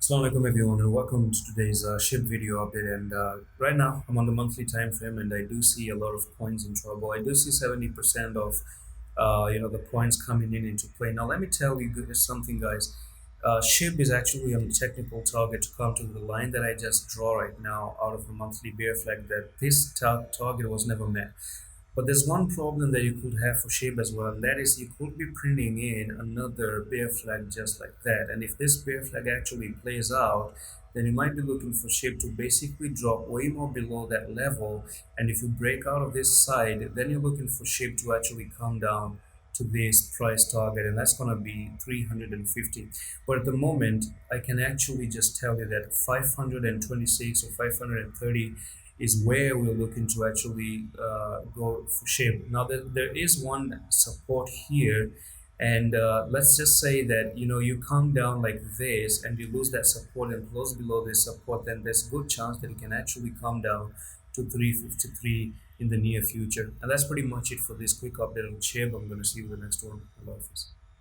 Assalamualaikum everyone and welcome to today's SHIB video update. And right now I'm on the monthly time frame and I do see a lot of coins in trouble. I do see 70% of the coins coming in into play. Now let me tell you something, guys. SHIB is actually on the technical target to come to the line that I just draw right now out of the monthly bear flag, that this target was never met. But there's one problem that you could have for SHIB as well, and that is you could be printing in another bear flag just like that. And if this bear flag actually plays out, then you might be looking for SHIB to basically drop way more below that level. And if you break out of this side, then you're looking for SHIB to actually come down to this price target, and that's going to be 350. But at the moment, I can actually just tell you that 526 or 530 is where we're looking to actually go for shape. Now there is one support here, and let's just say that you come down like this and you lose that support and close below this support, then there's a good chance that it can actually come down to 353 in the near future. And that's pretty much it for this quick update on shape. I'm going to see you in the next one. I love this.